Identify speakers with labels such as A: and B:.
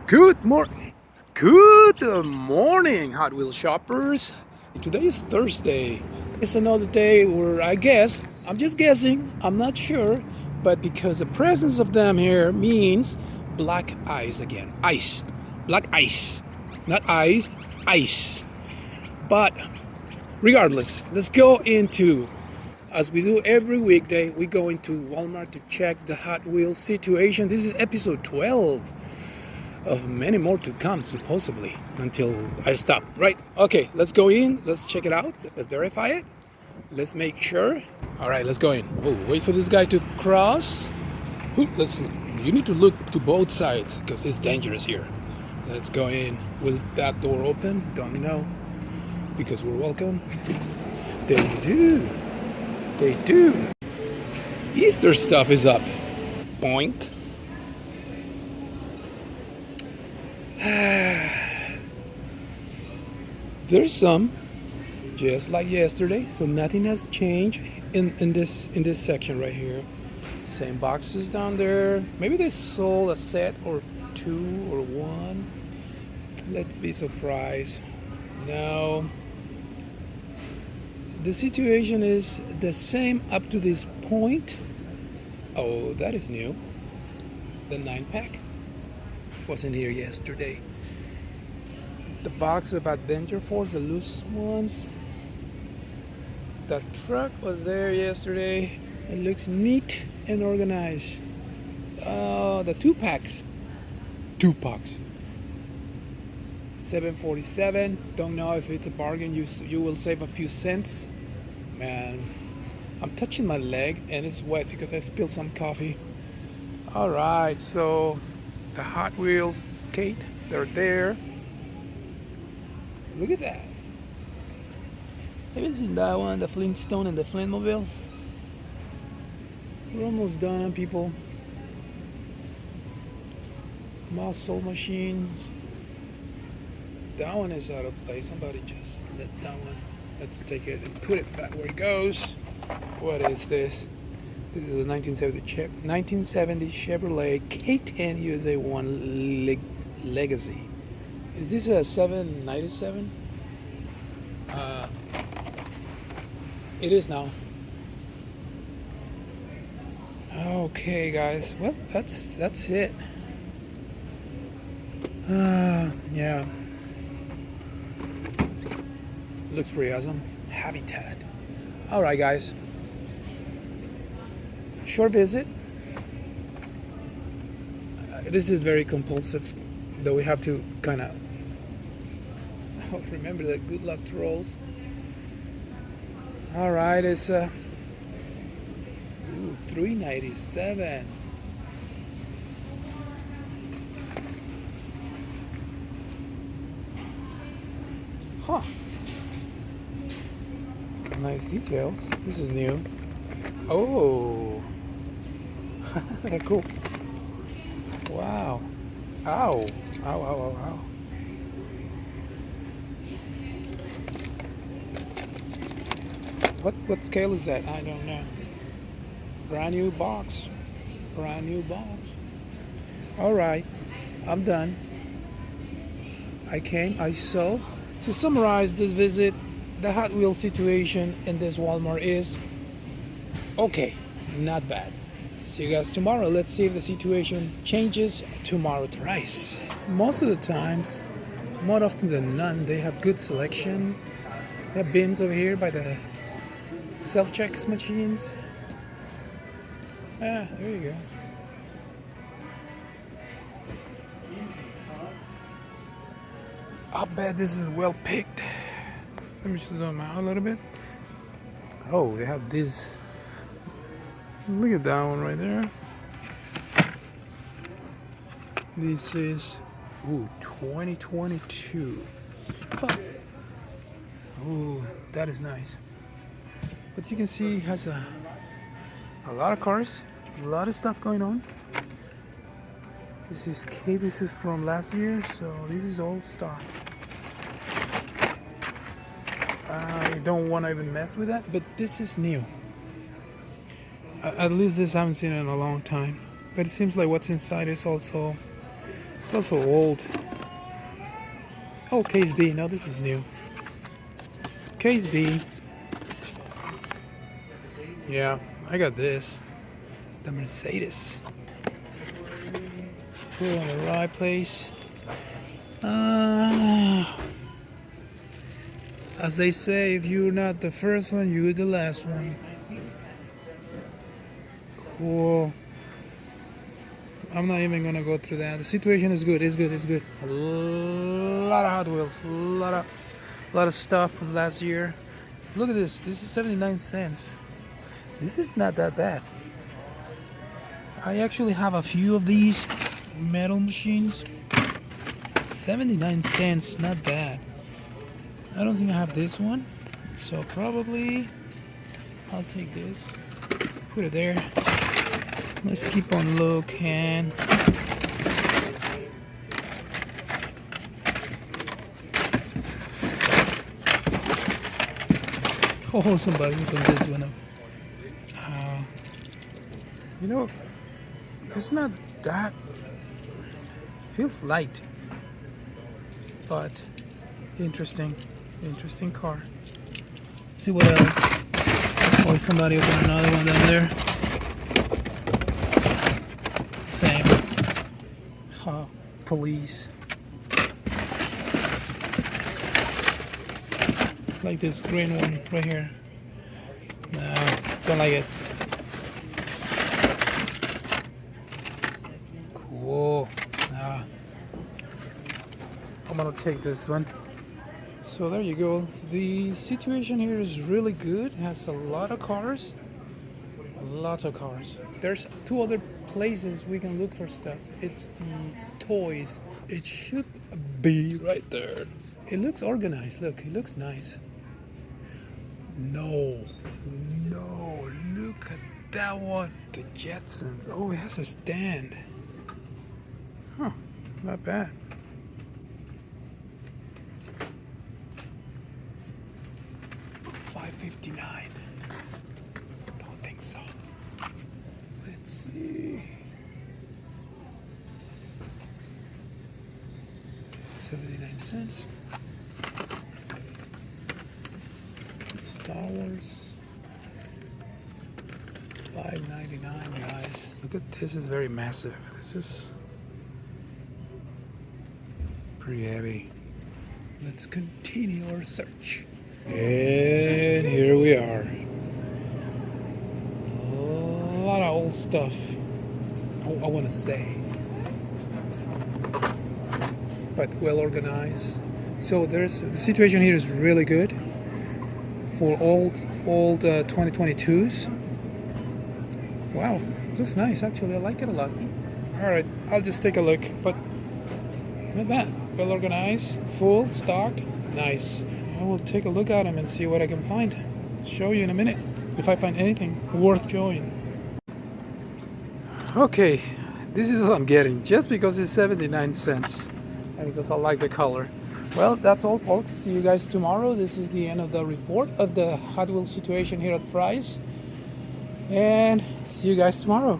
A: Good morning. Good morning, Hot Wheels shoppers. Today is Thursday. It's another day where I guess, I'm just guessing, I'm not sure, but because the presence of them here means black ice again. Ice. Black ice. Not ice, ice. But regardless, let's go into, as we do every weekday, we go into Walmart to check the Hot Wheels situation. This is episode 12 of many more to come, supposedly, until I stop. Right? Okay, let's go in. Let's check it out. Let's verify it. Let's make sure. All right, let's go in. Oh, wait for this guy to cross. Ooh, let's. You need to look to both sides because it's dangerous here. Let's go in. Will that door open? Don't know. Because we're welcome. They do. They do. Easter stuff is up. Boink. There's some, just like yesterday, so nothing has changed in this section right here. Same boxes down there. Maybe they sold a set or two or one. Let's be surprised. No. The situation is the same up to this point. Oh, that is new. The 9-pack wasn't here yesterday. The box of Adventure Force, the loose ones. The truck was there yesterday. It looks neat and organized. The 2-packs. 2 packs. 747. Don't know if it's a bargain. You will save a few cents. Man, I'm touching my leg and it's wet because I spilled some coffee. All right, so the Hot Wheels skate, they're there. Look at that. Have you seen that one, the Flintstone and the Flintmobile? We're almost done, people. Muscle machines. That one is out of place. Somebody just let that one. Let's take it and put it back where it goes. What is this? This is a 1970 Chevrolet K10 USA 1 Legacy. Is this a 797? It is now. Okay, guys. Well, that's it. Yeah. Looks pretty awesome. Habitat. All right, guys. Short visit. This is very compulsive, though we have to kind of remember the good luck trolls. All right, it's $397. Huh. Nice details. This is new. Oh. Cool. Wow. Ow. Ow, ow, ow, ow. What scale is that? I don't know. Brand new box. Brand new box. All right. I'm done. I saw. To summarize this visit, the Hot Wheels situation in this Walmart is okay, not bad. See you guys tomorrow. Let's see if the situation changes tomorrow thrice. Most of the times, more often than none, they have good selection. They have bins over here by the self-checks machines. There you go. I'll bet this is well picked. Let me just zoom out a little bit. Oh, they have this. Look at that one right there. This is 2022. Oh, that is nice. But you can see it has a lot of cars, a lot of stuff going on. This is from last year, so this is old stock. I don't want to even mess with that, but this is new. At least this I haven't seen it in a long time. But it seems like what's inside is also It's also old. Oh, Case B. No, this is new. Case B. Yeah, I got this. The Mercedes. Put it on the right place. As they say, if you're not the first one, you're the last one. Cool. I'm not even gonna go through that. The situation is good. It's good. It's good. A lot of Hot Wheels. A lot of stuff from last year. Look at this. This is 79 cents. This is not that bad. I actually have a few of these metal machines. 79 cents. Not bad. I don't think I have this one. So probably I'll take this. Put it there. Let's keep on looking. Oh, somebody opened this one up. You know, it's not that. Feels light, but interesting. Interesting car. Let's see what else. Oh, somebody opened another one down there. Same. Police. Like this green one right here. No, don't like it. Cool. I'm gonna take this one. So there you go. The situation here is really good. It has a lot of cars. Lots of cars. There's two other places we can look for stuff. It's the toys. It should be right there. It looks organized. Look, it looks nice. No, look at that one. The Jetsons. Oh, it has a stand. Huh, not bad. $5.59. Don't think so. Let's see. 79 cents. Star Wars. $5.99, guys. Look at this. Is very massive. This is pretty heavy. Let's continue our search. And here we are. A lot of old stuff. I want to say, but well organized. So the situation here is really good for old 2022s. Wow, looks nice actually. I like it a lot. All right, I'll just take a look. But not bad. Well organized, full stocked, nice. I will take a look at them and see what I can find. Show you in a minute if I find anything worth showing. Okay, this is what I'm getting just because it's 79 cents and because I like the color. Well, that's all, folks. See you guys tomorrow. This is the end of the report of the Hot Wheels situation here at Fry's. And see you guys tomorrow.